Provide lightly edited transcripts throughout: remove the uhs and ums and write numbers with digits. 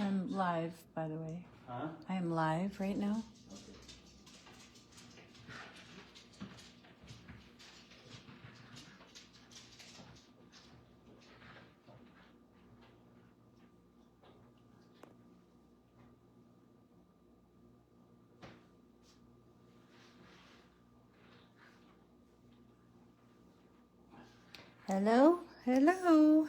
I'm live, by the way. Huh? I am live right now. Hello, hello.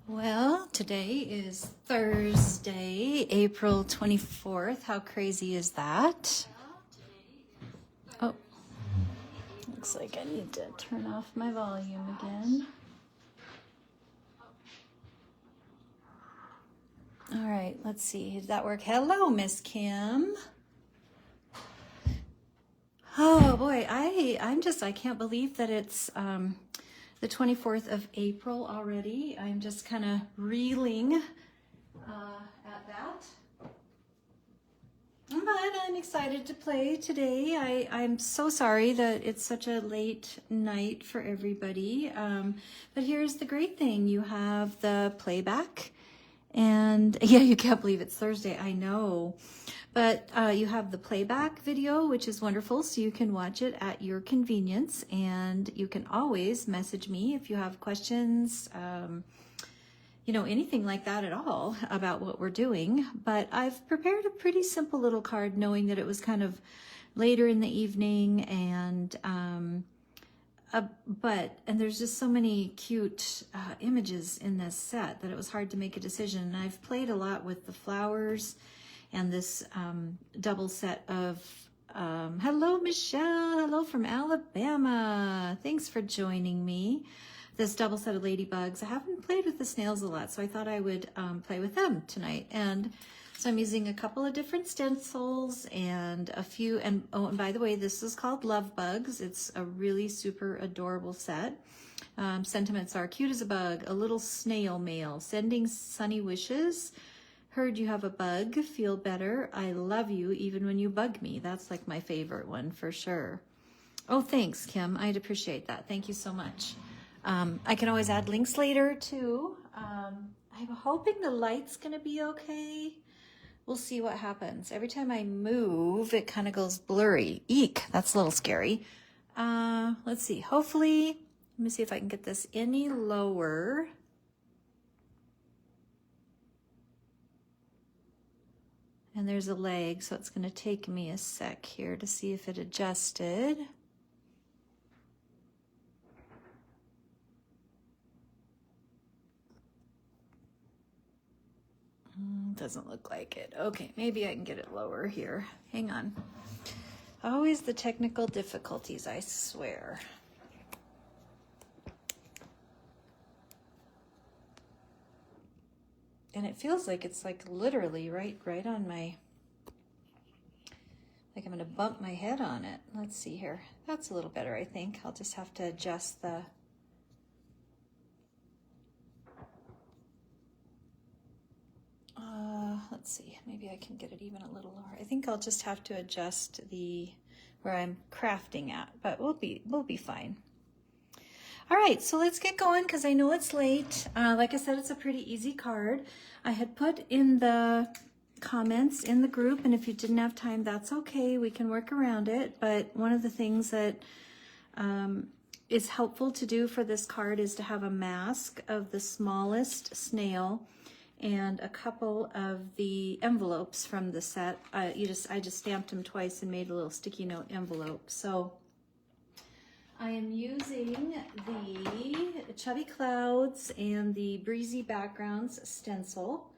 Well, today is Thursday, April 24th. How crazy is that? Oh, looks like I need to turn off my volume again. All right, let's see. Did that work? Hello, Miss Kim. Oh boy, I can't believe that it's the 24th of April already. I'm just kind of reeling at that. But I'm excited to play today. I'm so sorry that it's such a late night for everybody. But here's the great thing. You have the playback. And yeah, you can't believe it's Thursday. I know. But you have the playback video, which is wonderful. So you can watch it at your convenience. And you can always message me if you have questions, you know, anything like that at all about what we're doing. But I've prepared a pretty simple little card knowing that it was kind of later in the evening and there's just so many cute images in this set that it was hard to make a decision. And I've played a lot with the flowers and this double set of, hello, Michelle, hello from Alabama. Thanks for joining me. This double set of ladybugs. I haven't played with the snails a lot, so I thought I would play with them tonight. And so I'm using a couple of different stencils and a few, and oh, and by the way, this is called Love Bugs. It's a really super adorable set. Sentiments are cute as a bug, a little snail mail, sending sunny wishes. Heard you have a bug, feel better. I love you even when you bug me. That's like my favorite one for sure. Oh, thanks, Kim. I'd appreciate that. Thank you so much. I can always add links later too. I'm hoping the light's gonna be okay. We'll see what happens. Every time I move, it kind of goes blurry. Eek, that's a little scary. Let's see, hopefully, let me see if I can get this any lower. And there's a leg, so it's gonna take me a sec here to see if it adjusted. Doesn't look like it. Okay, maybe I can get it lower here. Hang on. Always the technical difficulties, I swear. And it feels like it's like literally right on my, like I'm gonna bump my head on it. Let's see here. That's a little better, I think. I'll just have to adjust the, let's see, maybe I can get it even a little lower. I think I'll just have to adjust the, where I'm crafting at, but we'll be fine. All right, so let's get going because I know it's late. Like I said, it's a pretty easy card. I had put in the comments in the group, and if you didn't have time, that's okay. We can work around it. But one of the things that is helpful to do for this card is to have a mask of the smallest snail and a couple of the envelopes from the set. I just stamped them twice and made a little sticky note envelope. So I am using the Chubby Clouds and the Breezy Backgrounds stencil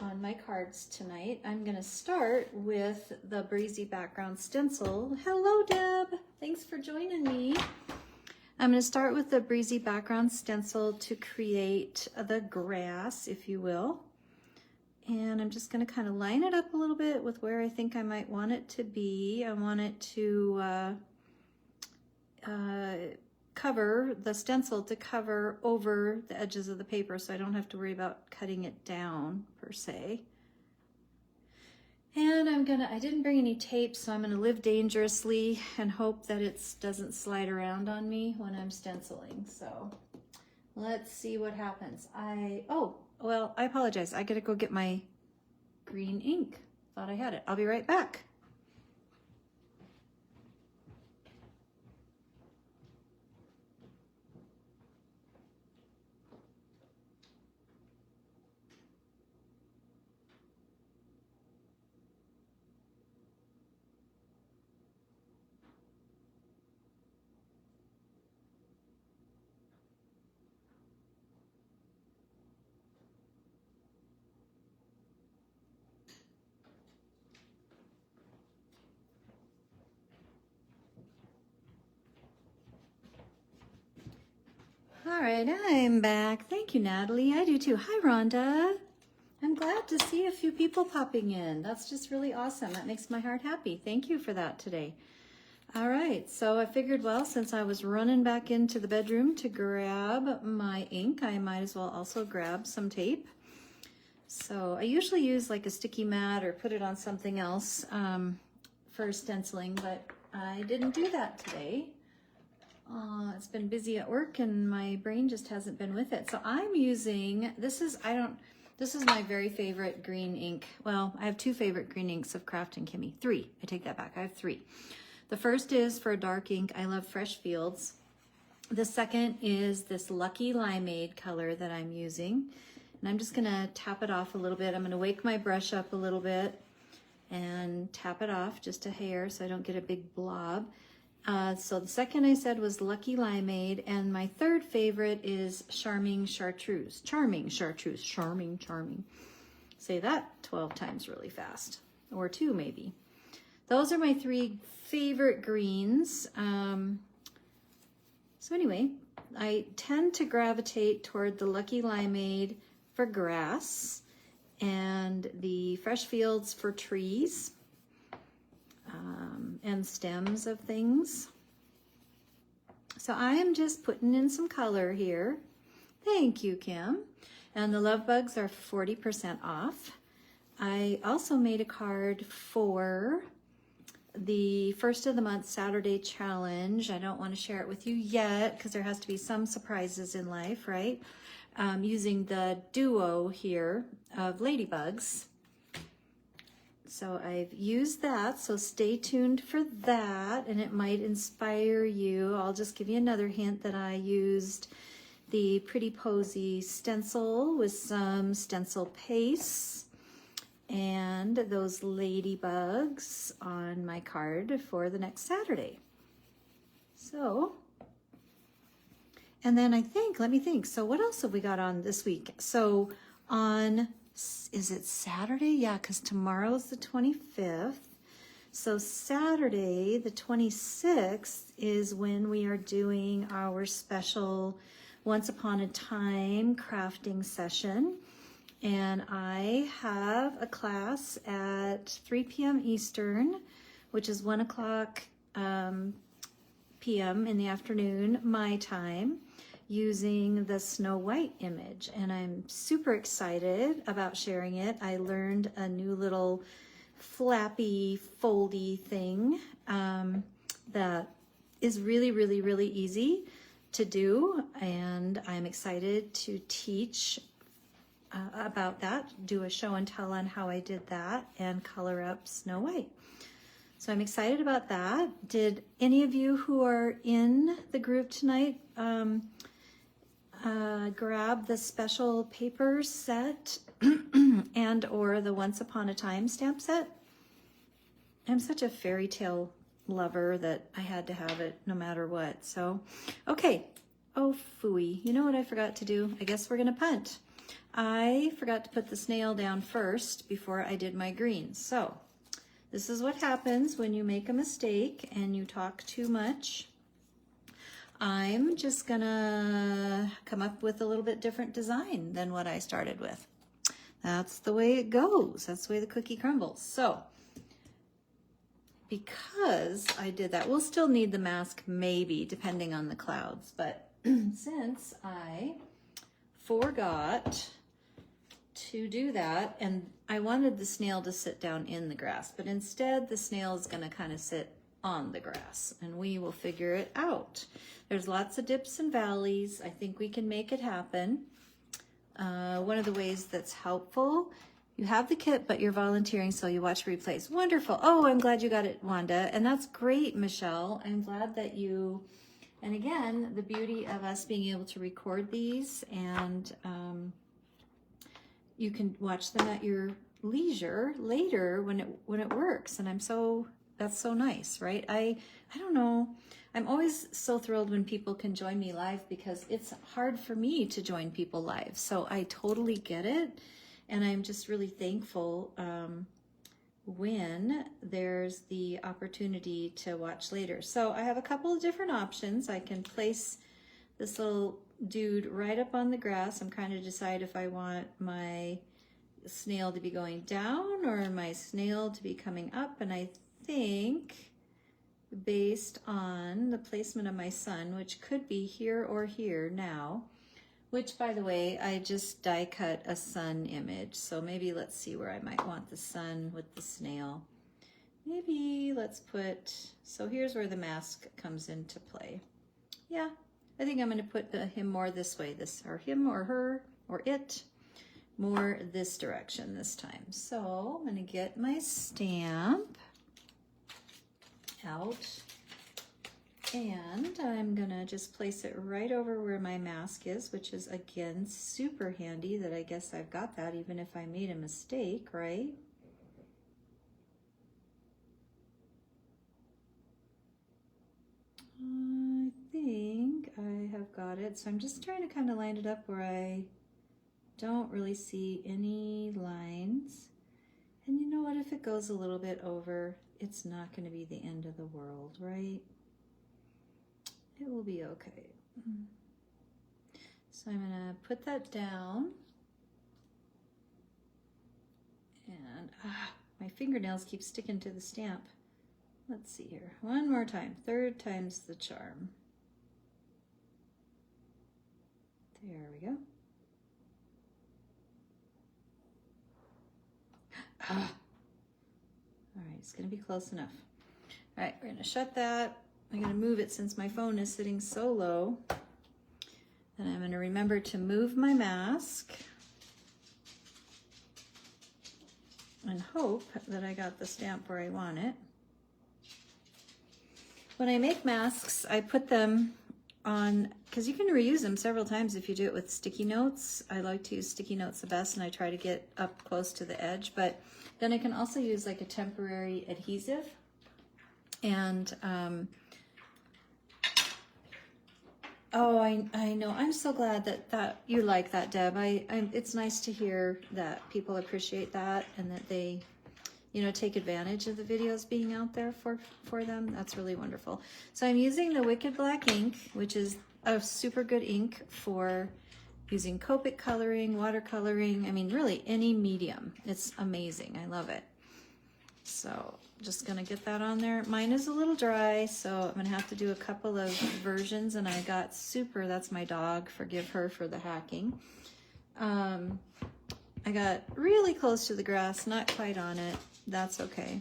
on my cards tonight. I'm gonna start with the Breezy Background stencil. Hello, Deb, thanks for joining me. I'm gonna start with the Breezy Background stencil to create the grass, if you will. And I'm just gonna kind of line it up a little bit with where I think I might want it to be. I want it to cover, the stencil to cover over the edges of the paper so I don't have to worry about cutting it down per se. And I didn't bring any tape, so I'm gonna live dangerously and hope that it doesn't slide around on me when I'm stenciling. So let's see what happens. Oh, well, I apologize. I gotta go get my green ink. Thought I had it. I'll be right back. All right, I'm back. Thank you, Natalie. I do too. Hi, Rhonda. I'm glad to see a few people popping in. That's just really awesome. That makes my heart happy. Thank you for that today. All right, so I figured, well, since I was running back into the bedroom to grab my ink, I might as well also grab some tape. So I usually use like a sticky mat or put it on something else for stenciling, but I didn't do that today. It's been busy at work and my brain just hasn't been with it. So I'm using, this is my very favorite green ink. Well, I have two favorite green inks of Kraftin Kimmie. Three, I take that back, I have three. The first is for a dark ink, I love Fresh Fields. The second is this Lucky Limeade color that I'm using. And I'm just gonna tap it off a little bit. I'm gonna wake my brush up a little bit and tap it off just a hair so I don't get a big blob. So the second I said was Lucky Limeade, and my third favorite is Charming Chartreuse. Charming Chartreuse, charming, charming. Say that 12 times really fast, or 2 maybe. Those are my 3 favorite greens. So anyway, I tend to gravitate toward the Lucky Limeade for grass and the Fresh Fields for trees. And stems of things. So I am just putting in some color here. Thank you, Kim. And the love bugs are 40% off. I also made a card for the first of the month Saturday challenge. I don't want to share it with you yet because there has to be some surprises in life, right? Using the duo here of ladybugs. So I've used that, so stay tuned for that, and it might inspire you. I'll just give you another hint that I used the Pretty Posy stencil with some stencil paste and those ladybugs on my card for the next Saturday. So, and then I think, let me think, so what else have we got on this week? So on, is it Saturday? Yeah, because tomorrow's the 25th. So Saturday, the 26th, is when we are doing our special Once Upon a Time crafting session. And I have a class at 3 p.m. Eastern, which is 1 o'clock p.m. in the afternoon, my time, using the Snow White image, and I'm super excited about sharing it. I learned a new little flappy, foldy thing that is really, really, really easy to do, and I'm excited to teach about that, do a show and tell on how I did that, and color up Snow White. So I'm excited about that. Did any of you who are in the group tonight grab the special paper set and or the Once Upon a Time stamp set? I'm such a fairy tale lover that I had to have it no matter what. So, okay. Oh, phooey. You know what I forgot to do? I guess we're gonna punt. I forgot to put the snail down first before I did my greens. So, this is what happens when you make a mistake and you talk too much. I'm just gonna come up with a little bit different design than what I started with. That's the way it goes. That's the way the cookie crumbles. So because I did that, we'll still need the mask maybe, depending on the clouds. But since I forgot to do that, and I wanted the snail to sit down in the grass, but instead the snail is going to kind of sit on the grass, and we will figure it out. There's lots of dips and valleys. I think we can make it happen. One of the ways that's helpful, you have the kit, but you're volunteering, so you watch replays. Wonderful. Oh, I'm glad you got it, Wanda. And that's great, Michelle. I'm glad that you, and again, the beauty of us being able to record these, and you can watch them at your leisure later when it works. And that's so nice, right? I don't know. I'm always so thrilled when people can join me live, because it's hard for me to join people live. So I totally get it. And I'm just really thankful when there's the opportunity to watch later. So I have a couple of different options. I can place this little dude right up on the grass. I'm trying to decide if I want my snail to be going down or my snail to be coming up. And I think based on the placement of my sun, which could be here or here now, which, by the way, I just die cut a sun image. So maybe let's see where I might want the sun with the snail. Maybe let's put, so here's where the mask comes into play. Yeah, I think I'm going to put him more this way, or him or her or it, more this direction this time. So I'm going to get my stamp out. And I'm gonna just place it right over where my mask is, which is again super handy that I guess I've got that even if I made a mistake, right? I think I have got it. So I'm just trying to kind of line it up where I don't really see any lines. And you know what, if it goes a little bit over, it's not going to be the end of the world, right? It will be okay. So I'm going to put that down. And my fingernails keep sticking to the stamp. Let's see here. One more time. Third time's the charm. There we go. All right, it's going to be close enough. All right, we're going to shut that. I'm going to move it since my phone is sitting so low. And I'm going to remember to move my mask and hope that I got the stamp where I want it. When I make masks, I put them on, because you can reuse them several times if you do it with sticky notes. I like to use sticky notes the best, and I try to get up close to the edge, but then I can also use like a temporary adhesive. And oh, I know. I'm so glad that you like that, Deb. It's nice to hear that people appreciate that and that they, you know, take advantage of the videos being out there for them. That's really wonderful. So I'm using the Wicked Black ink, which is a super good ink for using Copic coloring, watercoloring. I mean, really any medium. It's amazing. I love it. So just gonna get that on there. Mine is a little dry, so I'm gonna have to do a couple of versions. And I got Super, that's my dog, forgive her for the hacking. I got really close to the grass, not quite on it. That's okay.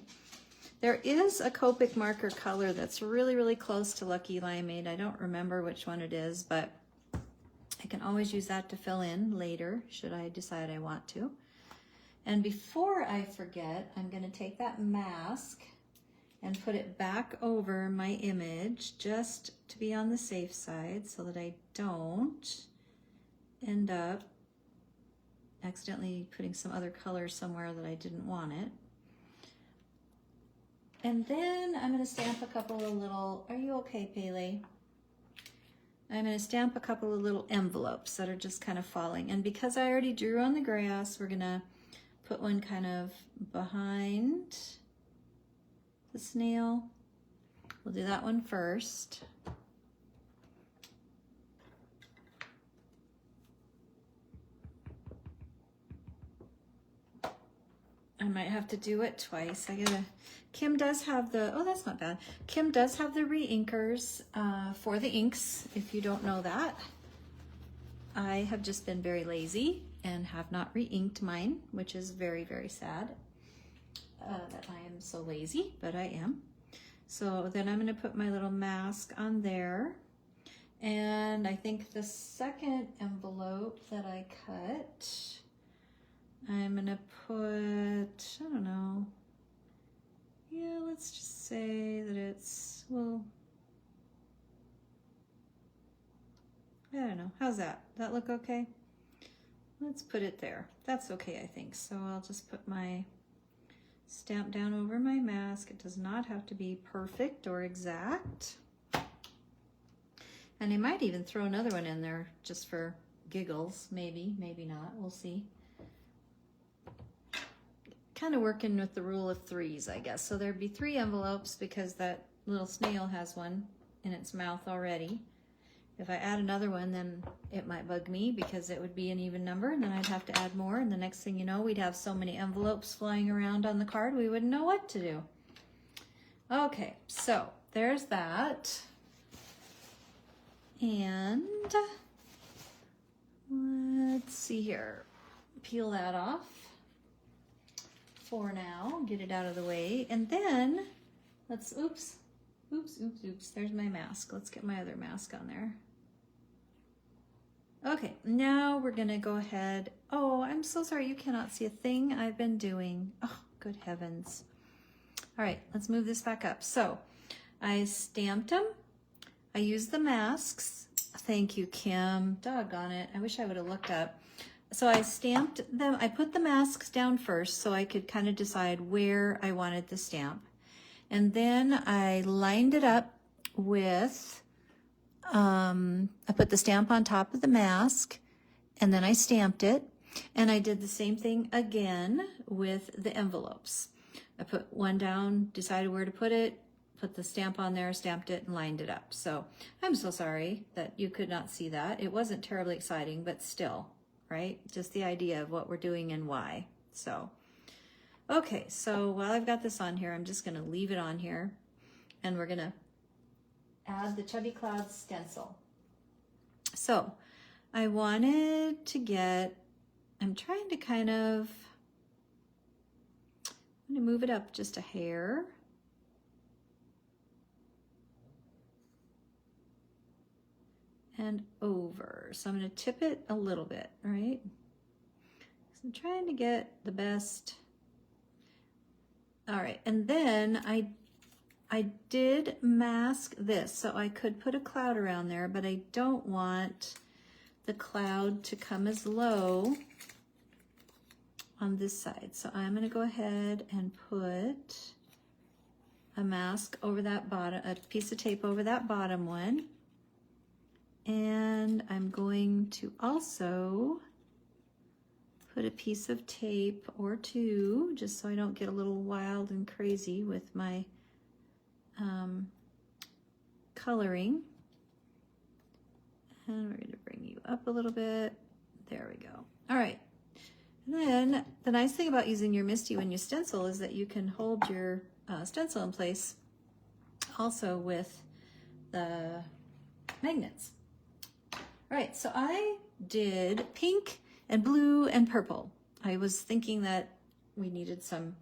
There is a Copic marker color that's really, really close to Lucky Limeade. I don't remember which one it is, but I can always use that to fill in later, should I decide I want to. And before I forget, I'm going to take that mask and put it back over my image just to be on the safe side so that I don't end up accidentally putting some other color somewhere that I didn't want it. And then I'm going to stamp a couple of little, are you okay, Pele? I'm going to stamp a couple of little envelopes that are just kind of falling. And because I already drew on the grass, we're going to put one kind of behind the snail. We'll do that one first. might have to do it twice. Kim does have the, oh, that's not bad. Kim does have the re-inkers for the inks, if you don't know that. I have just been very lazy and have not re-inked mine, which is very, very sad that I am so lazy, but I am. So then I'm gonna put my little mask on there. And I think the second envelope that I cut, I'm gonna put, I don't know, yeah, let's just say that it's, well, I don't know, how's that? That look okay? Let's put it there. That's okay, I think. So I'll just put my stamp down over my mask. It does not have to be perfect or exact. And I might even throw another one in there just for giggles, maybe, maybe not, we'll see. Kind of working with the rule of threes, I guess. So there'd be 3 envelopes because that little snail has one in its mouth already. If I add another one, then it might bug me because it would be an even number, and then I'd have to add more, and the next thing you know, we'd have so many envelopes flying around on the card, we wouldn't know what to do. Okay, so there's that. And let's see here. Peel that off for now, get it out of the way, and then let's, oops, there's my mask. Let's get my other mask on there. Okay, now we're gonna go ahead. Oh, I'm so sorry, you cannot see a thing I've been doing. Oh, good heavens. All right, let's move this back up. So I stamped them. I used the masks. Thank you, Kim. Doggone it. I wish I would have looked up. So I stamped them. I put the masks down first so I could kind of decide where I wanted the stamp. And then I lined it up with, I put the stamp on top of the mask, and then I stamped it. And I did the same thing again with the envelopes. I put one down, decided where to put it, put the stamp on there, stamped it, and lined it up. So I'm so sorry that you could not see that. It wasn't terribly exciting, but still, right? Just the idea of what we're doing and why. So, okay, so while I've got this on here, I'm just gonna leave it on here, and we're gonna add the Chubby Clouds stencil. So I wanted to get, I'm trying to kind of, I'm gonna move it up just a hair. And over. So I'm going to tip it a little bit, right? So I'm trying to get the best. All right, and then I did mask this, so I could put a cloud around there, but I don't want the cloud to come as low on this side. So I'm going to go ahead and put a mask over that bottom, a piece of tape over that bottom one. And I'm going to also put a piece of tape or two, just so I don't get a little wild and crazy with my coloring. And we're going to bring you up a little bit. There we go. All right. And then the nice thing about using your Misty when you stencil is that you can hold your stencil in place also with the magnets. All right, so I did pink and blue and purple. I was thinking that we needed some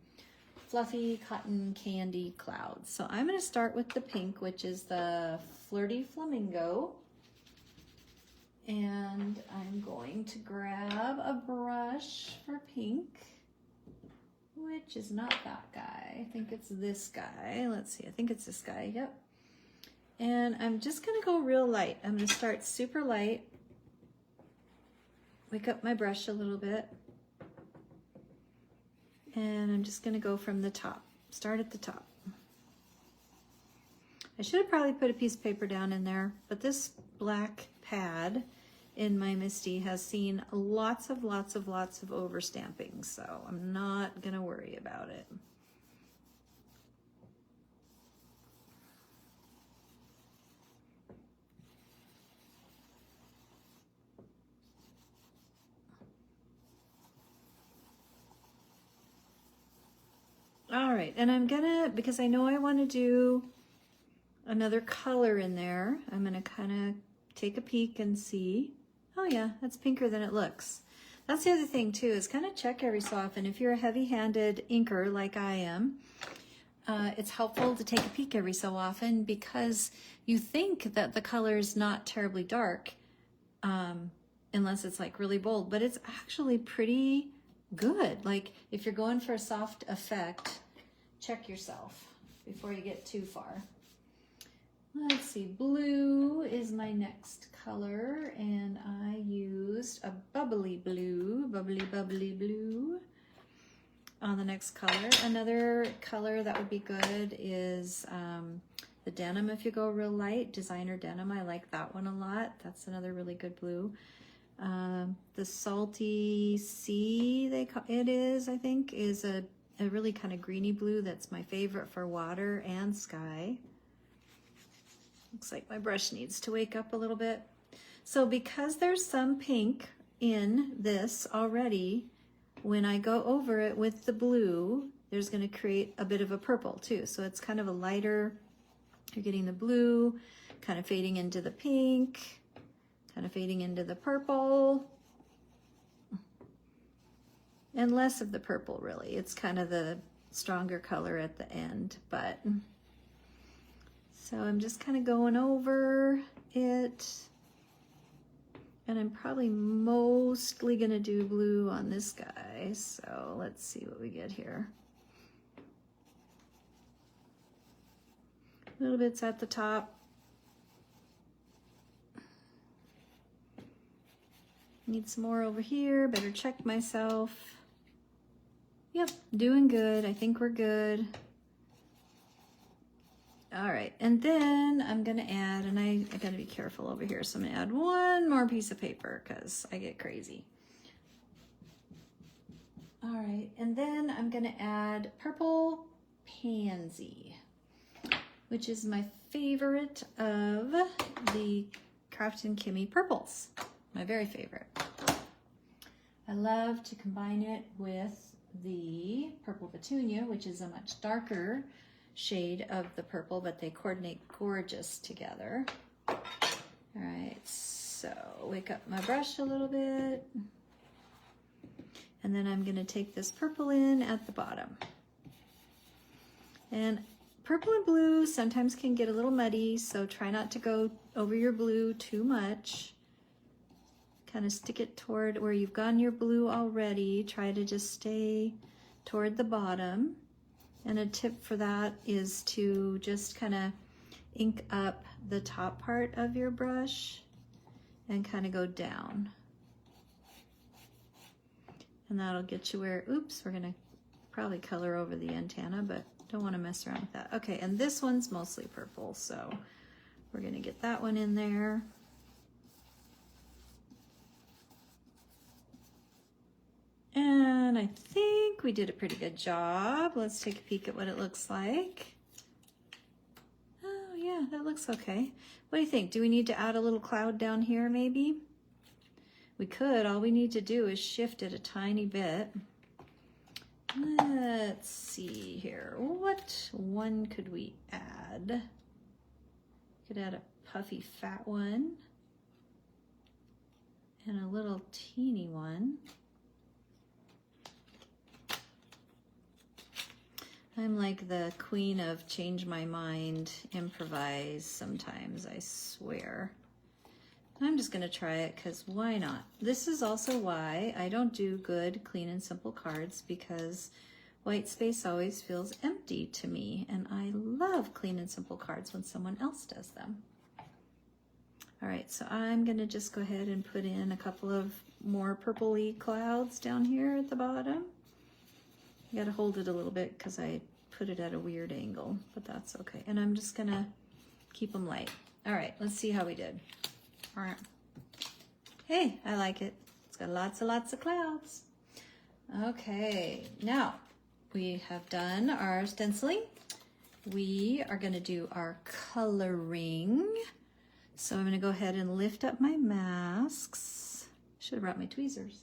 fluffy cotton candy clouds. So I'm gonna start with the pink, which is the Flirty Flamingo. And I'm going to grab a brush for pink, which is not that guy. I think it's this guy. Let's see, I think it's this guy, yep. And I'm just gonna go real light. I'm gonna start super light, wake up my brush a little bit, and I'm just gonna go from the top, start at the top. I should have probably put a piece of paper down in there, but this black pad in my Misty has seen lots of overstamping, so I'm not gonna worry about it. right, and I'm gonna, because I know I want to do another color in there, I'm gonna kind of take a peek and see. Oh yeah, that's pinker than it looks. That's the other thing too, is kind of check every so often. If you're a heavy-handed inker like I am, it's helpful to take a peek every so often, because you think that the color is not terribly dark, unless it's like really bold, but it's actually pretty good. Like if you're going for a soft effect, check yourself before you get too far. Let's see, blue is my next color, and I used a bubbly blue on the next color. Another color that would be good is the denim. If you go real light, designer denim, I like that one a lot. That's another really good blue. The salty sea, I think, is a really kind of greeny blue. That's my favorite for water and sky. Looks like my brush needs to wake up a little bit. So because there's some pink in this already, when I go over it with the blue, there's going to create a bit of a purple too. So it's kind of a lighter, you're getting the blue, kind of fading into the pink, kind of fading into the purple, and less of the purple really. It's kind of the stronger color at the end, but so I'm just kind of going over it, and I'm probably mostly gonna do blue on this guy. So let's see what we get here. Little bits at the top. Need some more over here, better check myself. Yep, doing good, I think we're good. All right, and then I'm gonna add, and I gotta be careful over here, so I'm gonna add one more piece of paper because I get crazy. All right, and then I'm gonna add purple Pansy, which is my favorite of the Kraftin Kimmie purples, my very favorite. I love to combine it with the purple Petunia, which is a much darker shade of the purple, but they coordinate gorgeous together. All right, so wake up my brush a little bit, and then I'm going to take this purple in at the bottom. And purple and blue sometimes can get a little muddy, so try not to go over your blue too much. Kind of stick it toward where you've gone your blue already. Try to just stay toward the bottom. And a tip for that is to just kind of ink up the top part of your brush and kind of go down. And that'll get you where, oops, we're gonna probably color over the antenna, but don't want to mess around with that. Okay, and this one's mostly purple, so we're gonna get that one in there. And I think we did a pretty good job. Let's take a peek at what it looks like. Oh yeah, that looks okay. What do you think? Do we need to add a little cloud down here maybe? We could. All we need to do is shift it a tiny bit. Let's see here. What one could we add? Could add a puffy fat one and a little teeny one. I'm like the queen of change my mind, improvise sometimes, I swear. I'm just gonna try it because why not? This is also why I don't do good, clean and simple cards, because white space always feels empty to me, and I love clean and simple cards when someone else does them. All right, so I'm gonna just go ahead and put in a couple of more purpley clouds down here at the bottom. You gotta hold it a little bit because I put it at a weird angle, but that's okay. And I'm just gonna keep them light. All right, let's see how we did. All right. Hey, I like it. It's got lots of clouds. Okay, now we have done our stenciling. We are gonna do our coloring. So I'm gonna go ahead and lift up my masks. Should have brought my tweezers.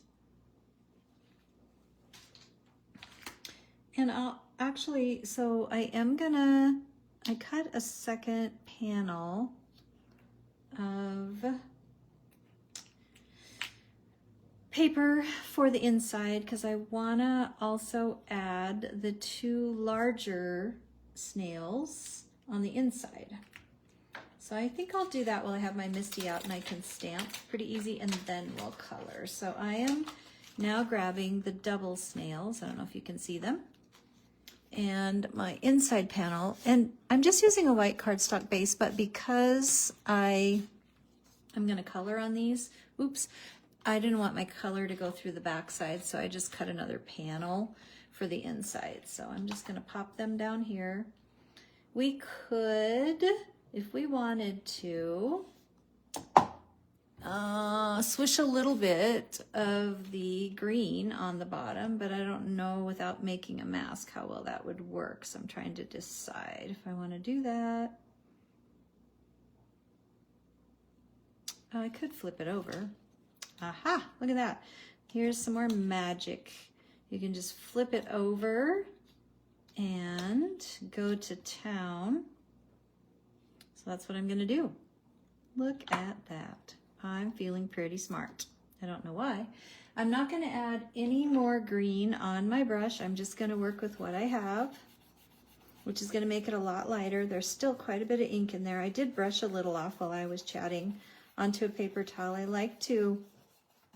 And I'll actually, so I cut a second panel of paper for the inside because I wanna also add the 2 larger snails on the inside. So I think I'll do that while I have my Misty out and I can stamp pretty easy, and then we'll color. So I am now grabbing the double snails. I don't know if you can see them. And my inside panel, and I'm just using a white cardstock base, but because I'm gonna color on these, oops, I didn't want my color to go through the back side, so I just cut another panel for the inside. So I'm just gonna pop them down here. We could, if we wanted to, swish a little bit of the green on the bottom, but I don't know without making a mask how well that would work. So I'm trying to decide if I want to do that. I could flip it over. Aha, look at that. Here's some more magic. You can just flip it over and go to town. So that's what I'm gonna do. Look at that. I'm feeling pretty smart. I don't know why. I'm not gonna add any more green on my brush. I'm just gonna work with what I have, which is gonna make it a lot lighter. There's still quite a bit of ink in there. I did brush a little off while I was chatting onto a paper towel. I like to,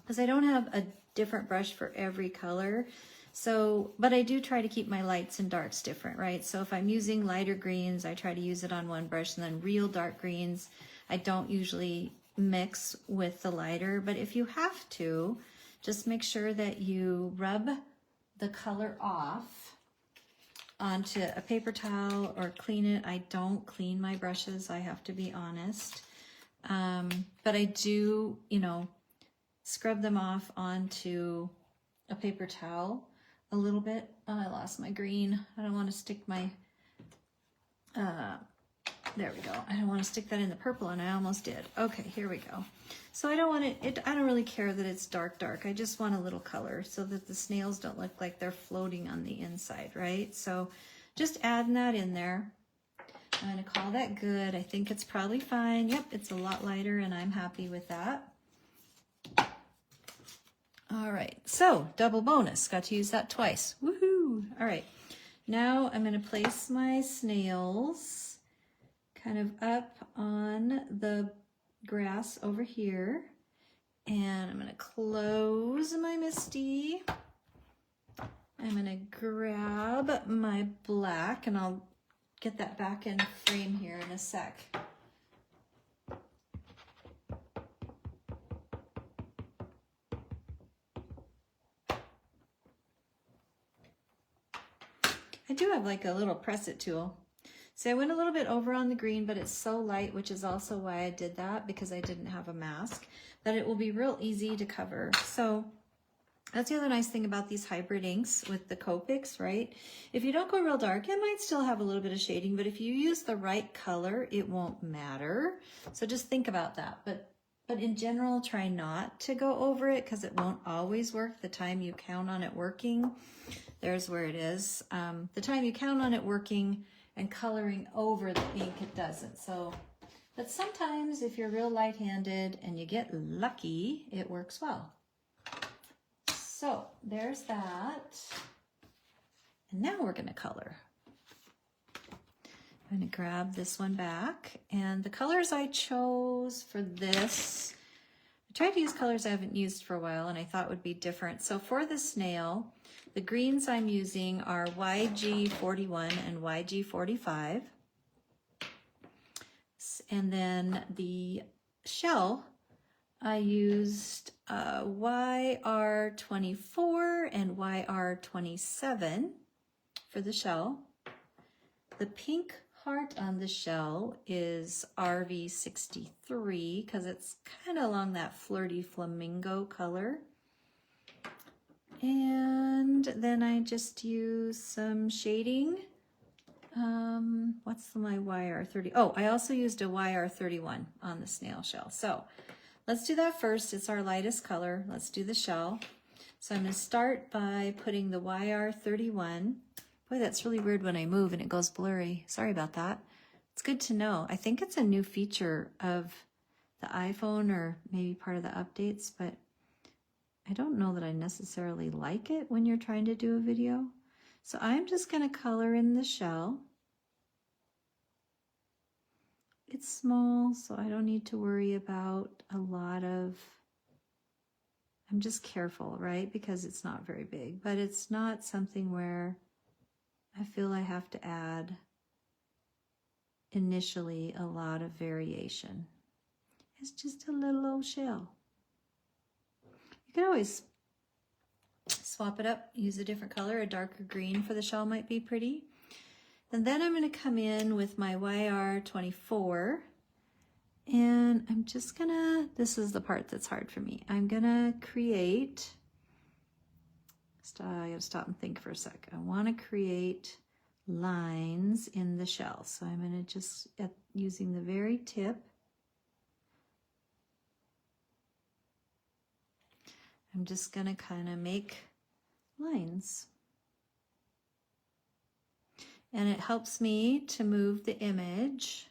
because I don't have a different brush for every color. So, but I do try to keep my lights and darks different, right? So if I'm using lighter greens, I try to use it on one brush, and then real dark greens, I don't usually mix with the lighter. But if you have to, just make sure that you rub the color off onto a paper towel or clean it. I don't clean my brushes, I have to be honest. But I do, you know, scrub them off onto a paper towel a little bit. Oh, I lost my green. I don't want to stick my, there we go. I don't want to stick that in the purple, and I almost did. Okay, here we go. So I don't want it, I don't really care that it's dark. I just want a little color so that the snails don't look like they're floating on the inside, right? So just adding that in there. I'm gonna call that good. I think it's probably fine. Yep, it's a lot lighter, and I'm happy with that. All right, so double bonus. Got to use that twice. Woohoo! All right, now I'm gonna place my snails kind of up on the grass over here, and I'm gonna close my Misty. I'm gonna grab my black, and I'll get that back in frame here in a sec. I do have like a little press it tool. So I went a little bit over on the green, but it's so light, which is also why I did that, because I didn't have a mask, that it will be real easy to cover. So that's the other nice thing about these hybrid inks with the Copics, right? If you don't go real dark, it might still have a little bit of shading, but if you use the right color, it won't matter. So just think about that. But in general, try not to go over it, because it won't always work the time you count on it working. There's where it is. The time you count on it working and coloring over the ink, it doesn't. So, but sometimes if you're real light-handed and you get lucky, it works well. So there's that. And now we're gonna color. I'm gonna grab this one back, and the colors I chose for this, I tried to use colors I haven't used for a while and I thought would be different. So for the snail, the greens I'm using are YG41 and YG45. And then the shell, I used YR24 and YR27 for the shell. The pink heart on the shell is RV63 because it's kind of along that Flirty Flamingo color. And then I just use some shading. What's my YR30? Oh, I also used a YR31 on the snail shell. So let's do that first. It's our lightest color. Let's do the shell. So I'm going to start by putting the YR31 Boy, that's really weird when I move and it goes blurry. Sorry about that. It's good to know. I think it's a new feature of the iPhone or maybe part of the updates, but I don't know that I necessarily like it when you're trying to do a video. So I'm just going to color in the shell. It's small, so I don't need to worry about a lot of, I'm just careful, right? Because it's not very big, but it's not something where I feel I have to add initially a lot of variation. It's just a little old shell. You can always swap it up, use a different color. A darker green for the shell might be pretty. And then I'm going to come in with my YR24, and I'm just gonna, this is the part that's hard for me. I'm gonna create, I gotta stop and think for a sec. I want to create lines in the shell. So I'm going to just, using the very tip, I'm just going to kind of make lines. And it helps me to move the image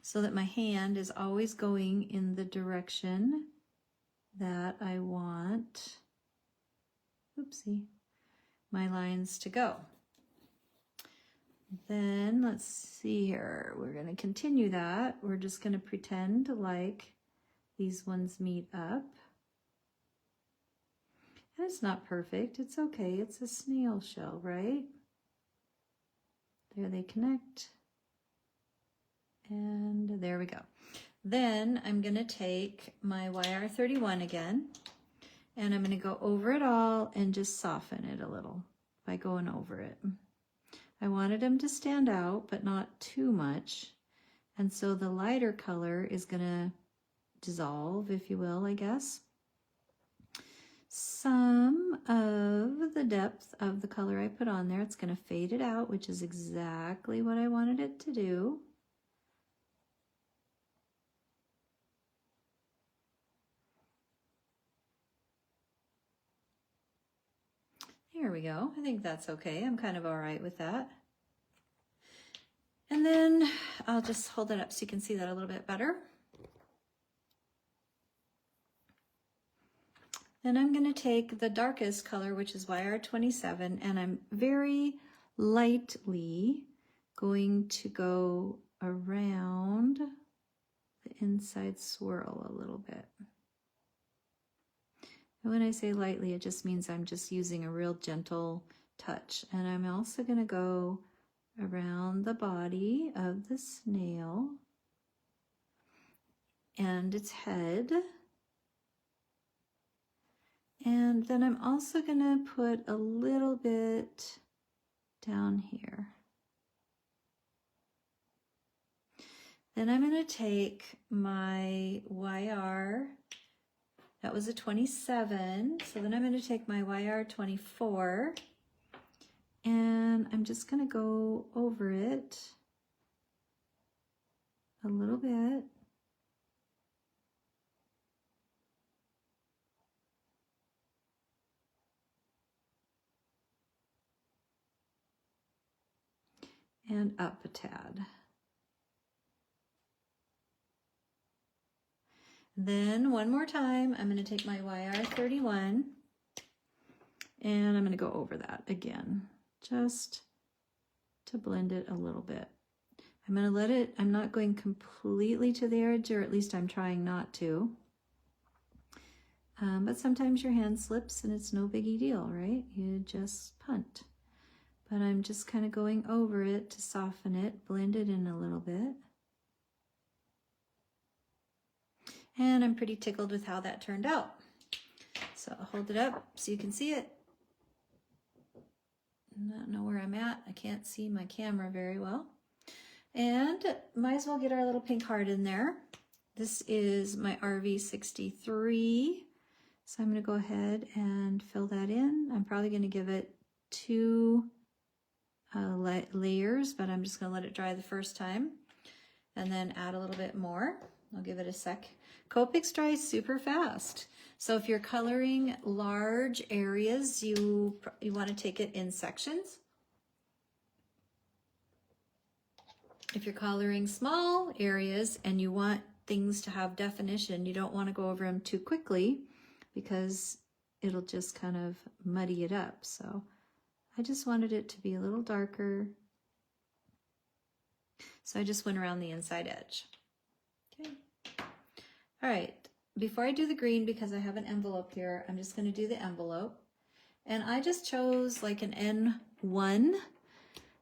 so that my hand is always going in the direction that I want, oopsie, my lines to go. Then let's see here. We're going to continue that. We're just going to pretend like these ones meet up. And it's not perfect. It's okay. It's a snail shell, right? There they connect. And there we go. Then I'm going to take my YR31 again, and I'm going to go over it all and just soften it a little by going over it. I wanted them to stand out, but not too much. And so the lighter color is going to dissolve, if you will, I guess. Some of the depth of the color I put on there, it's going to fade it out, which is exactly what I wanted it to do. There we go. I think that's okay. I'm kind of all right with that. And then I'll just hold it up so you can see that a little bit better. Then I'm going to take the darkest color, which is YR27, and I'm very lightly going to go around the inside swirl a little bit. And when I say lightly, it just means I'm just using a real gentle touch. And I'm also going to go around the body of the snail and its head. And then I'm also going to put a little bit down here. Then I'm going to take my YR, that was a 27, so then I'm going to take my YR24, and I'm just going to go over it a little bit. And up a tad. Then one more time, I'm going to take my YR31 and I'm going to go over that again, just to blend it a little bit. I'm going to let it, I'm not going completely to the edge, or at least I'm trying not to. But sometimes your hand slips and it's no biggie deal, right? You just punt. But I'm just kind of going over it to soften it, blend it in a little bit. And I'm pretty tickled with how that turned out. So I'll hold it up so you can see it. I don't know where I'm at. I can't see my camera very well. And might as well get our little pink heart in there. This is my RV63. So I'm going to go ahead and fill that in. I'm probably going to give it 2 layers, but I'm just going to let it dry the first time and then add a little bit more. I'll give it a sec. Copics dries super fast. So if you're coloring large areas, you want to take it in sections. If you're coloring small areas and you want things to have definition, you don't want to go over them too quickly because it'll just kind of muddy it up. So I just wanted it to be a little darker. So I just went around the inside edge. Okay. All right. Before I do the green, because I have an envelope here, I'm just going to do the envelope. And I just chose like an N1.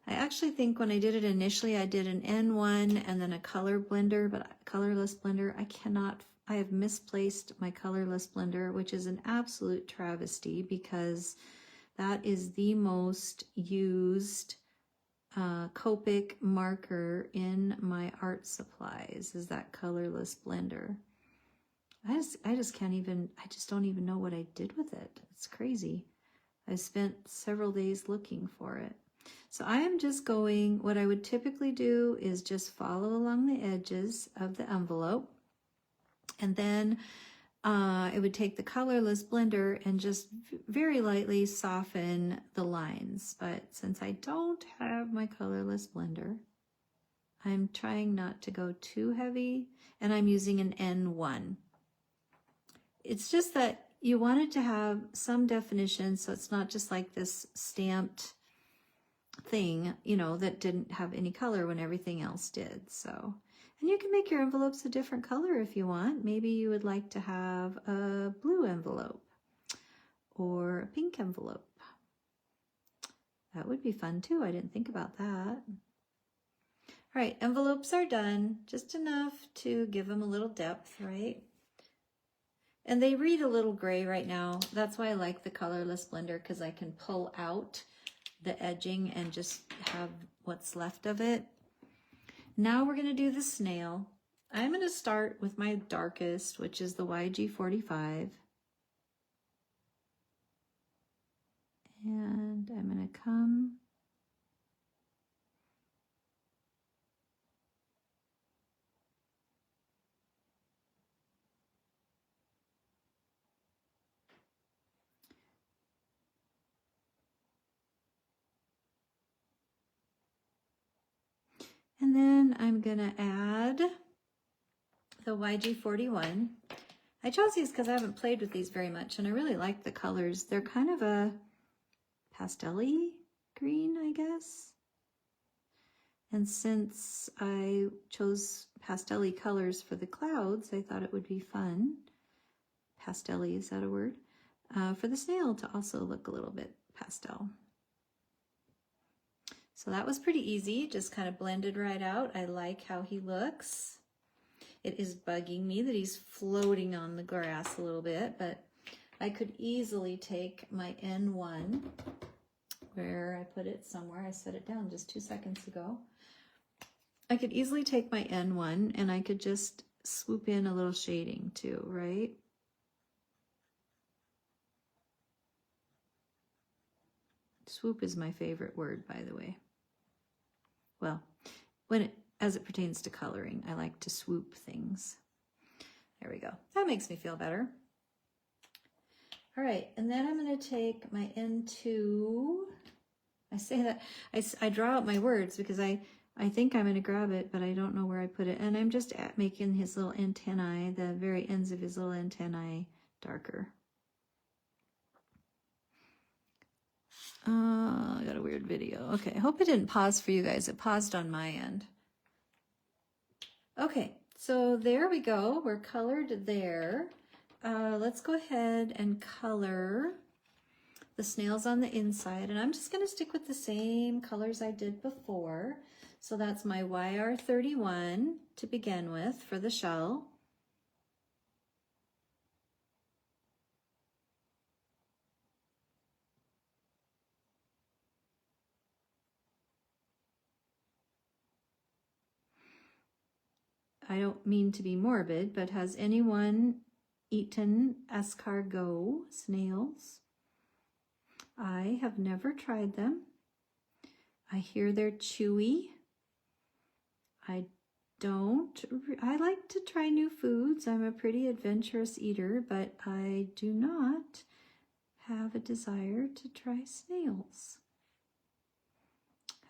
I actually think when I did it initially, I did an N1 and then a color blender, but colorless blender. I have misplaced my colorless blender, which is an absolute travesty because that is the most used Copic marker in my art supplies, is that colorless blender. I just don't even know what I did with it. It's crazy. I spent several days looking for it. So I am just going, what I would typically do is just follow along the edges of the envelope. And then I would take the colorless blender and just very lightly soften the lines. But since I don't have my colorless blender, I'm trying not to go too heavy, and I'm using an N1. It's just that you wanted to have some definition, so it's not just like this stamped thing, you know, that didn't have any color when everything else did. So, and you can make your envelopes a different color if you want. Maybe you would like to have a blue envelope or a pink envelope. That would be fun too. I didn't think about that. All right, envelopes are done, just enough to give them a little depth, right? And they read a little gray right now. That's why I like the colorless blender, because I can pull out the edging and just have what's left of it. Now we're going to do the snail. I'm going to start with my darkest, which is the YG45. And I'm going to come and then I'm going to add the YG41. I chose these because I haven't played with these very much, and I really like the colors. They're kind of a pastel-y green, I guess. And since I chose pastel-y colors for the clouds, I thought it would be fun. Pastel-y, is that a word? For the snail to also look a little bit pastel. So that was pretty easy, just kind of blended right out. I like how he looks. It is bugging me that he's floating on the grass a little bit, but I could easily take my N1, where I put it somewhere. I set it down just 2 seconds ago. I could easily take my N1 and I could just swoop in a little shading too, right? Swoop is my favorite word, by the way. Well, as it pertains to coloring, I like to swoop things. There we go. That makes me feel better. All right, and then I'm going to take my N2. I say that, I draw out my words because I think I'm going to grab it, but I don't know where I put it. And I'm just making his little antennae, the very ends of his little antennae, darker. I got a weird video. Okay, I hope it didn't pause for you guys. It paused on my end. Okay, so there we go. We're colored there. Let's go ahead and color the snails on the inside. And I'm just going to stick with the same colors I did before. So that's my YR31 to begin with for the shell. I don't mean to be morbid, but has anyone eaten escargot snails? I have never tried them. I hear they're chewy. I I like to try new foods. I'm a pretty adventurous eater, but I do not have a desire to try snails.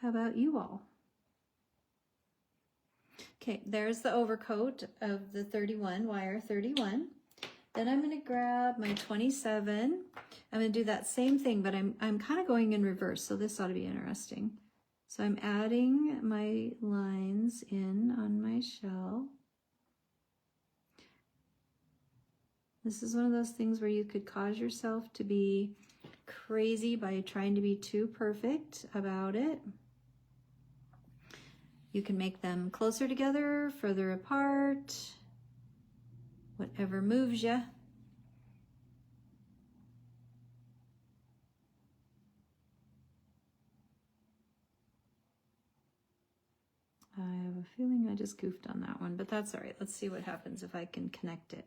How about you all? Okay, there's the overcoat of the 31, wire 31. Then I'm going to grab my 27. I'm going to do that same thing, but I'm kind of going in reverse, so this ought to be interesting. So I'm adding my lines in on my shell. This is one of those things where you could cause yourself to be crazy by trying to be too perfect about it. You can make them closer together, further apart, whatever moves you. I have a feeling I just goofed on that one, but that's all right. Let's see what happens if I can connect it.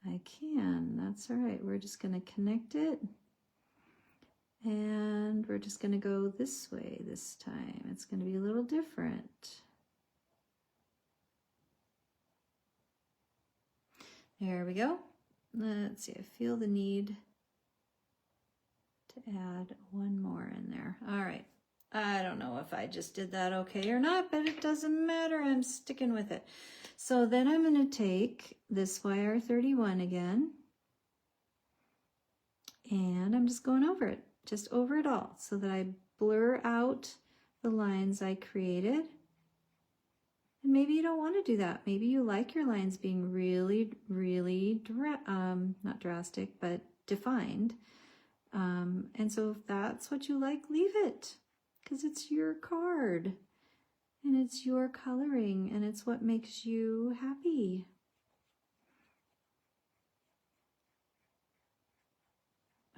I can, that's all right. We're just gonna connect it. And we're just gonna go this way this time. It's gonna be a little different. There we go. Let's see, I feel the need to add one more in there. All right. I don't know if I just did that okay or not, but it doesn't matter. I'm sticking with it. So then I'm going to take this wire 31 again, and I'm just going over it, just over it all, so that I blur out the lines I created. And maybe you don't want to do that. Maybe you like your lines being really, really, not drastic, but defined. And so if that's what you like, leave it. Because it's your card, and it's your coloring, and it's what makes you happy.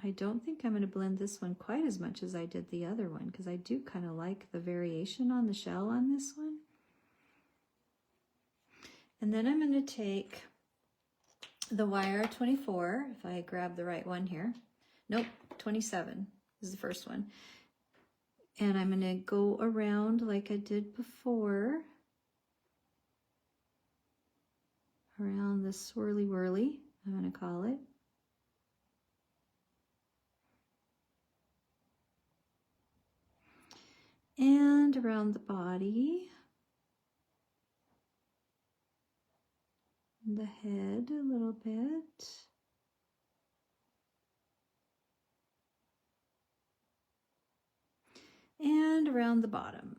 I don't think I'm going to blend this one quite as much as I did the other one, because I do kind of like the variation on the shell on this one. And then I'm going to take the wire 24, if I grab the right one here. Nope, 27 is the first one. And I'm going to go around like I did before, around the swirly whirly, I'm going to call it. And around the body, the head a little bit. And around the bottom.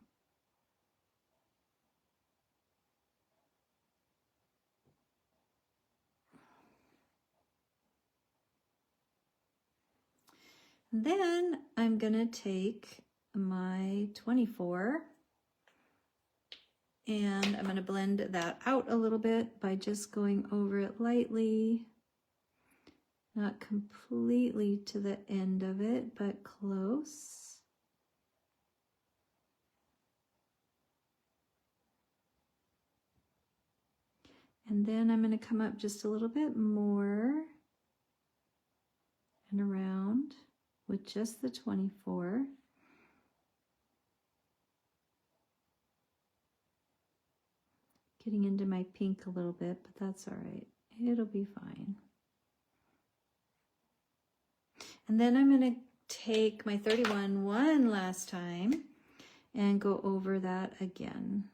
And then I'm going to take my 24 and I'm going to blend that out a little bit by just going over it lightly, not completely to the end of it, but close. And then I'm going to come up just a little bit more and around with just the 24. Getting into my pink a little bit, but that's all right. It'll be fine. And then I'm going to take my 31 one last time and go over that again.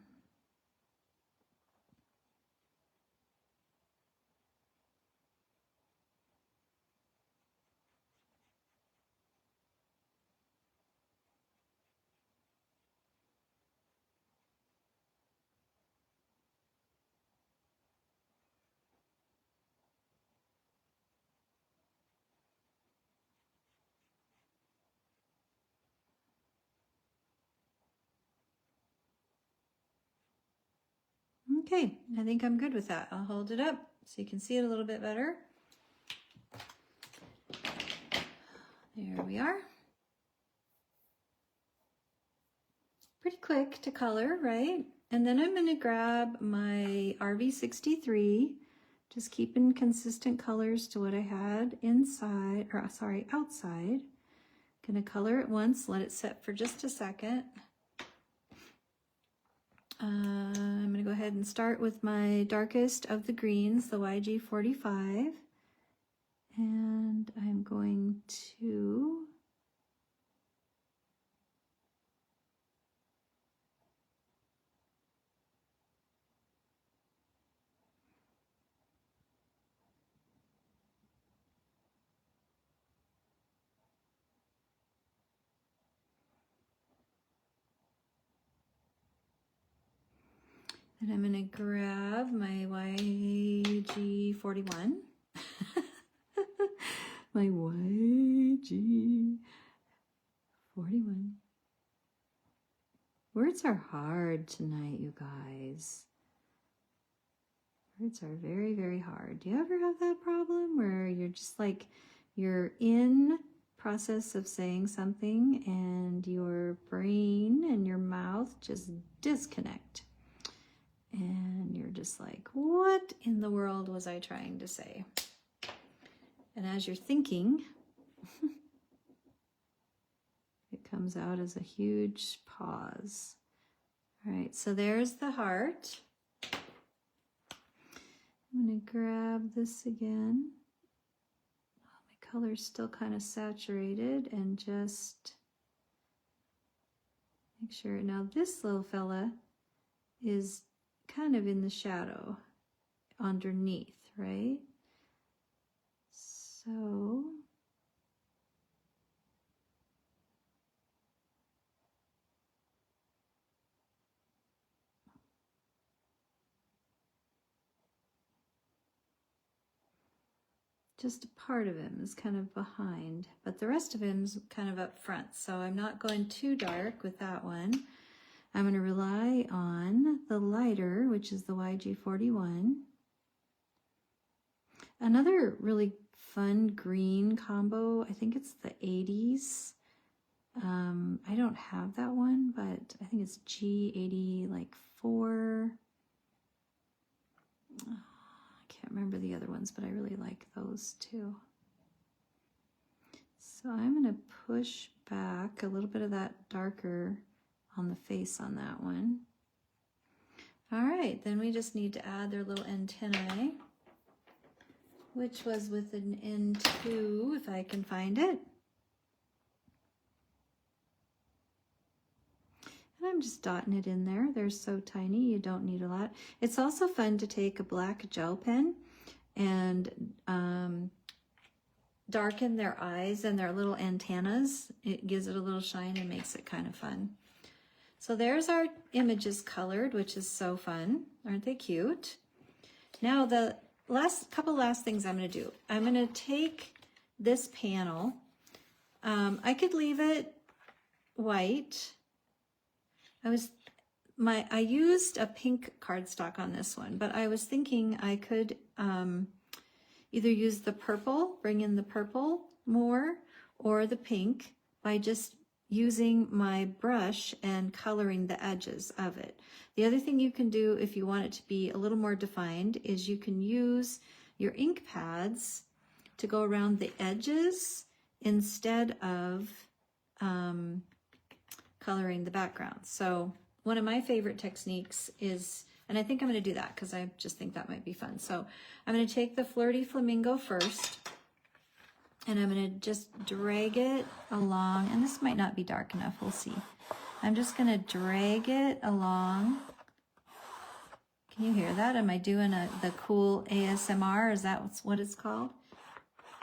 Okay, I think I'm good with that. I'll hold it up so you can see it a little bit better. There we are. Pretty quick to color, right? And then I'm going to grab my RV63, just keeping consistent colors to what I had inside, or sorry, outside. Going to color it once, let it set for just a second. I'm going to ahead and start with my darkest of the greens, the YG45. And I'm going to and I'm going to grab my YG41. My YG41. Words are hard tonight, you guys. Words are very, very hard. Do you ever have that problem where you're just like, you're in process of saying something and your brain and your mouth just disconnect? And you're just like, what in the world was I trying to say? And as you're thinking, it comes out as a huge pause. All right, so there's the heart. I'm going to grab this again. Oh, my color's still kind of saturated, and just make sure. Now this little fella is kind of in the shadow underneath, right? So just a part of him is kind of behind, but the rest of him is kind of up front. So I'm not going too dark with that one. I'm going to rely on the lighter, which is the YG41. Another really fun green combo, I think it's the 80s. I don't have that one, but I think it's G80 like 4. Oh, I can't remember the other ones, but I really like those too. So I'm going to push back a little bit of that darker on the face on that one. All right, then we just need to add their little antennae, which was with an N2, if I can find it. And I'm just dotting it in there. They're so tiny, you don't need a lot. It's also fun to take a black gel pen and darken their eyes and their little antennas. It gives it a little shine and makes it kind of fun. So there's our images colored, which is so fun. Aren't they cute? Now the last things I'm going to do. I'm going to take this panel. I could leave it white. I used a pink cardstock on this one, but I was thinking I could either use the purple, bring in the purple more, or the pink by just using my brush and coloring the edges of it. The other thing you can do if you want it to be a little more defined is you can use your ink pads to go around the edges instead of coloring the background. So one of my favorite techniques is, and I think I'm going to do that because I just think that might be fun. So I'm going to take the Flirty Flamingo first, and I'm going to just drag it along, and this might not be dark enough, we'll see. I'm just going to drag it along. Can you hear that? Am I doing the cool ASMR? Is that what it's called?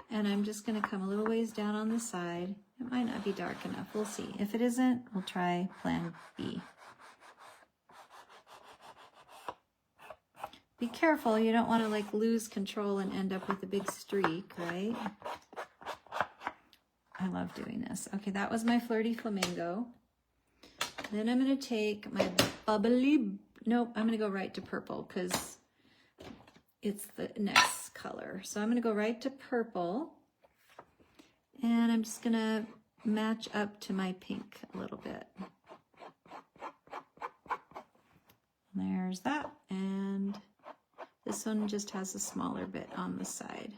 And I'm just going to come a little ways down on the side. It might not be dark enough, we'll see. If it isn't, we'll try plan B. Be careful, you don't want to like lose control and end up with a big streak, right? I love doing this. Okay, that was my Flirty Flamingo. Then I'm going to take my nope, I'm going to go right to purple because it's the next color. So I'm going to go right to purple, and I'm just going to match up to my pink a little bit. There's that, and this one just has a smaller bit on the side.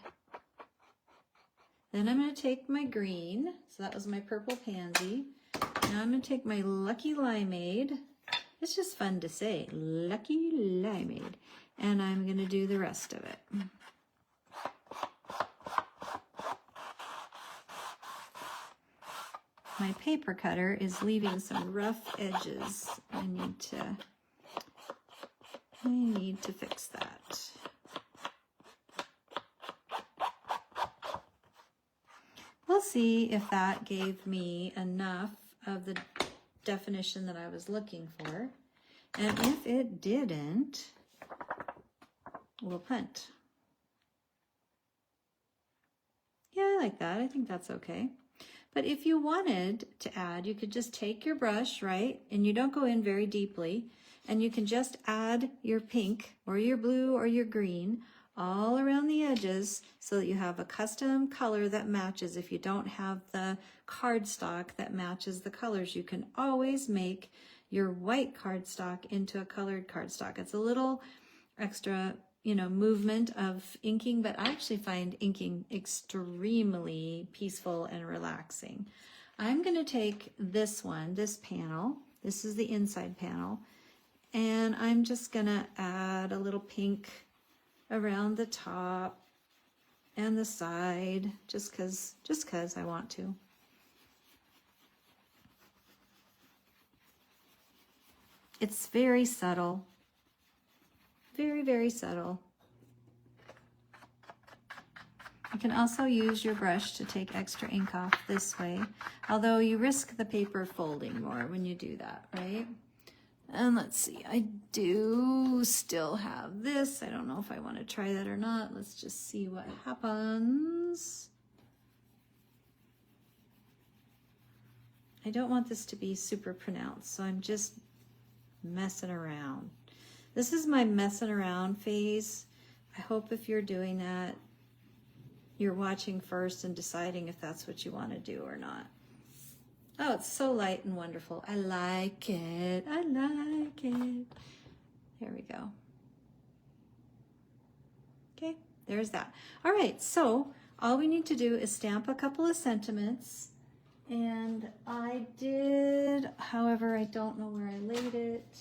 Then I'm going to take my green, so that was my purple pansy. Now I'm going to take my Lucky Limeade. It's just fun to say, Lucky Limeade. And I'm going to do the rest of it. My paper cutter is leaving some rough edges. I need to fix that. We'll see if that gave me enough of the definition that I was looking for. And if it didn't, we'll punt. Yeah, I like that. I think that's okay. But if you wanted to add, you could just take your brush, right? And you don't go in very deeply. And you can just add your pink or your blue or your green all around the edges so that you have a custom color that matches. If you don't have the cardstock that matches the colors, you can always make your white cardstock into a colored cardstock. It's a little extra, movement of inking, but I actually find inking extremely peaceful and relaxing. I'm going to take this panel. This is the inside panel. And I'm just going to add a little pink around the top and the side, just cause I want to. It's very subtle. Very, very subtle. You can also use your brush to take extra ink off this way, although you risk the paper folding more when you do that, right? And let's see, I do still have this. I don't know if I want to try that or not. Let's just see what happens. I don't want this to be super pronounced, so I'm just messing around. This is my messing around phase. I hope if you're doing that, you're watching first and deciding if that's what you want to do or not. Oh, it's so light and wonderful. I like it. I like it. There we go. Okay, there's that. All right, so all we need to do is stamp a couple of sentiments. And I did, however, I don't know where I laid it.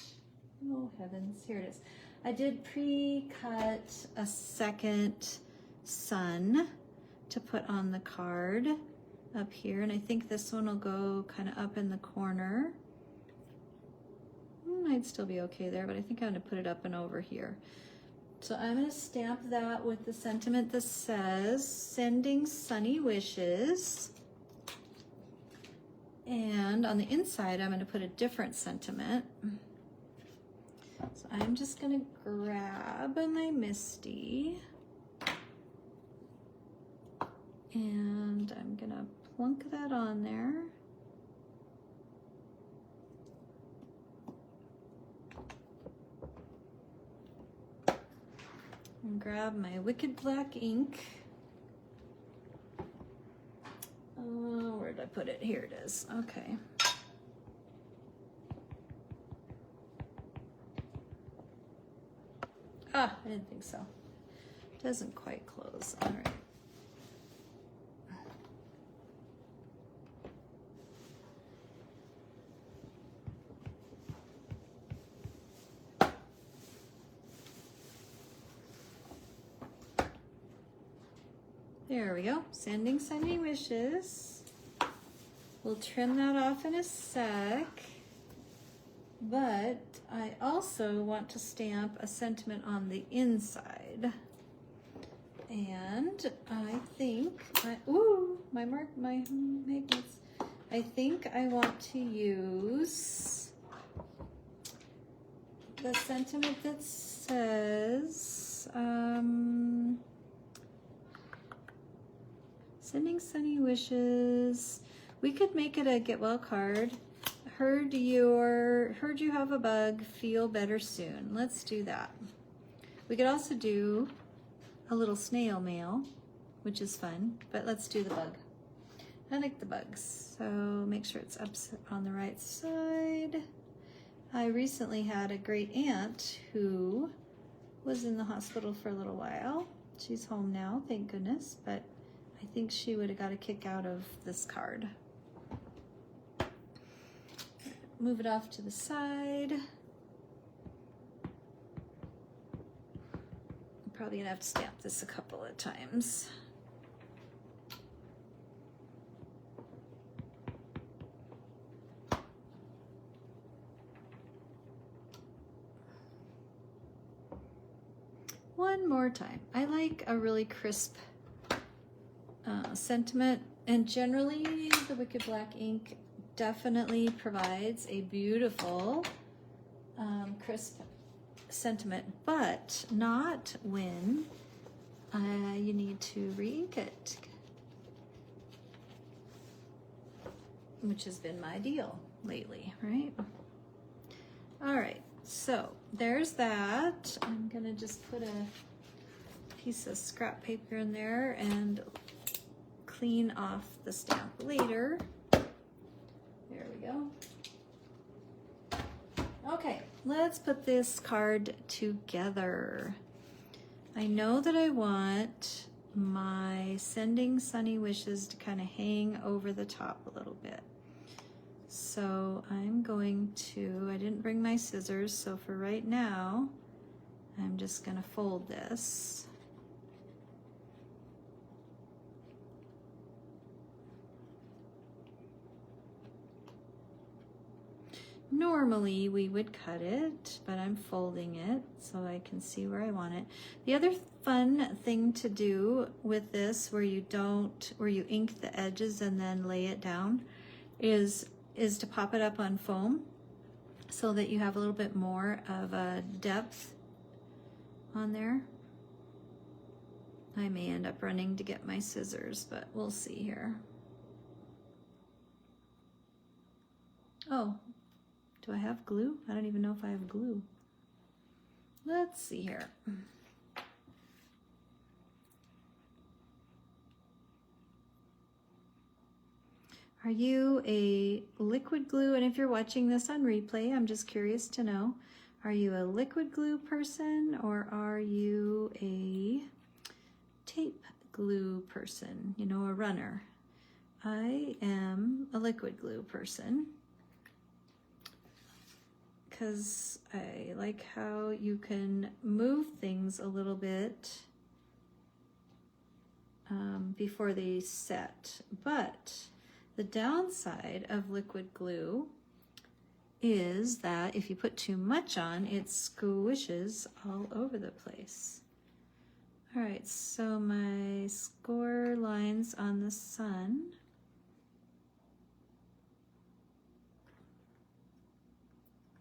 Oh, heavens, here it is. I did pre-cut a second sun to put on the card up here, and I think this one will go kind of up in the corner. Might still be okay there, but I think I'm going to put it up and over here. So I'm going to stamp that with the sentiment that says, sending sunny wishes. And on the inside, I'm going to put a different sentiment. So I'm just going to grab my Misty. And I'm going to plunk that on there. And grab my Wicked Black ink. Where did I put it? Here it is. Okay. Ah, I didn't think so. Doesn't quite close. All right. There we go, sending sunny wishes. We'll trim that off in a sec, but I also want to stamp a sentiment on the inside. And I think, my magnets. I think I want to use the sentiment that says, sending sunny wishes. We could make it a get well card. Heard you have a bug, feel better soon. Let's do that. We could also do a little snail mail, which is fun, but let's do the bug. I like the bugs, so make sure it's up on the right side. I recently had a great aunt who was in the hospital for a little while. She's home now, thank goodness, but I think she would have got a kick out of this card. Move it off to the side. probably gonna have to stamp this a couple of times. One more time. I like a really crisp sentiment, and generally the Wicked Black ink definitely provides a beautiful crisp sentiment, but not when you need to re-ink it, which has been my deal lately, right? All right, so there's that. I'm gonna just put a piece of scrap paper in there and clean off the stamp later. There we go. Okay, let's put this card together. I know that I want my sending sunny wishes to kind of hang over the top a little bit. So I'm going to, I didn't bring my scissors, so for right now, I'm just gonna fold this. Normally we would cut it, but I'm folding it so I can see where I want it. The other fun thing to do with this, where you ink the edges and then lay it down, is to pop it up on foam so that you have a little bit more of a depth on there. I may end up running to get my scissors, but we'll see here. Oh, do I have glue? I don't even know if I have glue. Let's see here. Are you a liquid glue? And if you're watching this on replay, I'm just curious to know, are you a liquid glue person or are you a tape glue person? You know, a runner. I am a liquid glue person because I like how you can move things a little bit before they set. But the downside of liquid glue is that if you put too much on, it squishes all over the place. All right, so my score lines on the sun.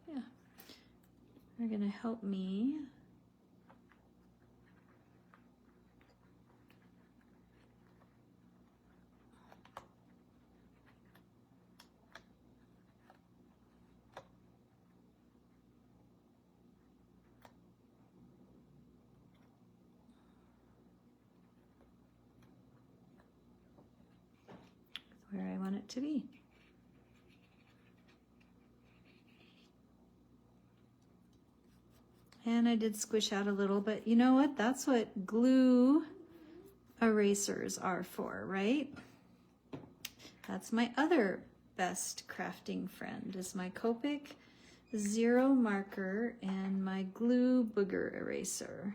Yeah, they're gonna help me where I want it to be. And I did squish out a little, but you know what? That's what glue erasers are for, right? That's my other best crafting friend, is my Copic Zero marker and my glue booger eraser.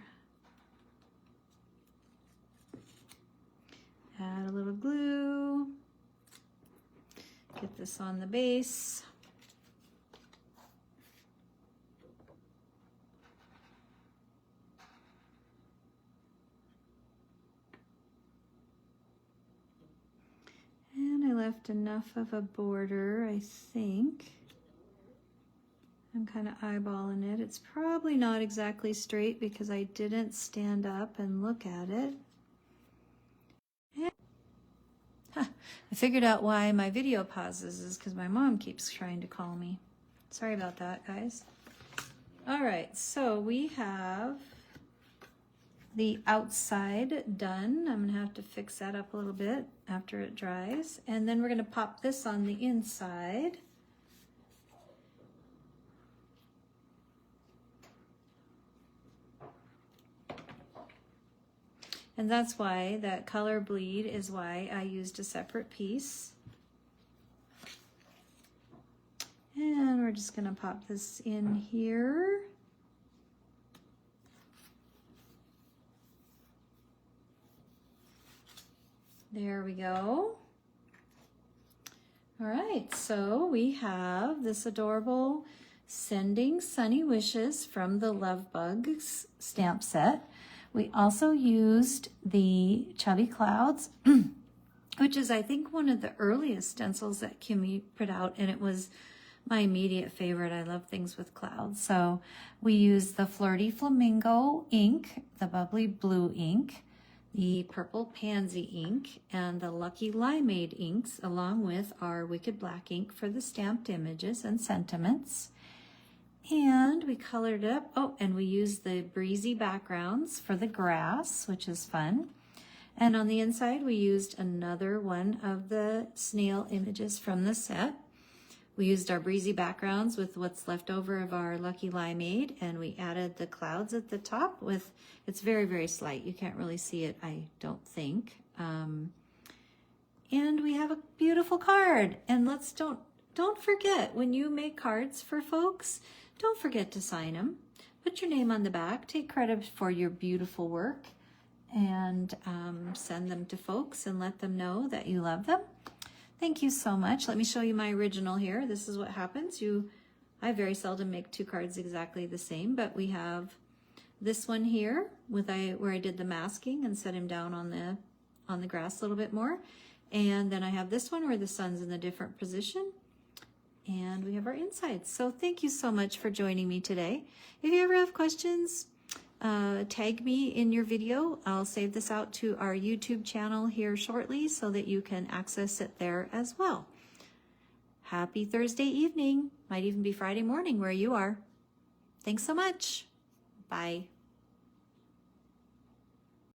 Add a little glue. Get this on the base. And I left enough of a border, I think. I'm kind of eyeballing it. It's probably not exactly straight because I didn't stand up and look at it. I figured out why my video pauses is because my mom keeps trying to call me. Sorry about that, guys. All right, so we have the outside done. I'm gonna have to fix that up a little bit after it dries. And then we're gonna pop this on the inside. And that's why that color bleed is why I used a separate piece. And we're just gonna pop this in here. There we go. All right, so we have this adorable Sending Sunny Wishes from the Love Bugs stamp set. We also used the Chubby Clouds, which is, I think, one of the earliest stencils that Kimmie put out, and it was my immediate favorite. I love things with clouds. So we used the Flirty Flamingo ink, the Bubbly Blue ink, the Purple Pansy ink, and the Lucky Limeade inks, along with our Wicked Black ink for the stamped images and sentiments. And we colored it up. Oh, and we used the Breezy backgrounds for the grass, which is fun. And on the inside, we used another one of the snail images from the set. We used our Breezy backgrounds with what's left over of our Lucky Limeade, and we added the clouds at the top with, it's very, very slight. You can't really see it, I don't think. And we have a beautiful card. And don't forget, when you make cards for folks, don't forget to sign them. Put your name on the back, take credit for your beautiful work, and send them to folks and let them know that you love them. Thank you so much. Let me show you my original here. This is what happens. I very seldom make two cards exactly the same, but we have this one here with where I did the masking and set him down on the grass a little bit more. And then I have this one where the sun's in a different position. And we have our insides. So thank you so much for joining me today. If you ever have questions, tag me in your video. I'll save this out to our YouTube channel here shortly so that you can access it there as well. Happy Thursday evening. Might even be Friday morning where you are. Thanks so much. Bye.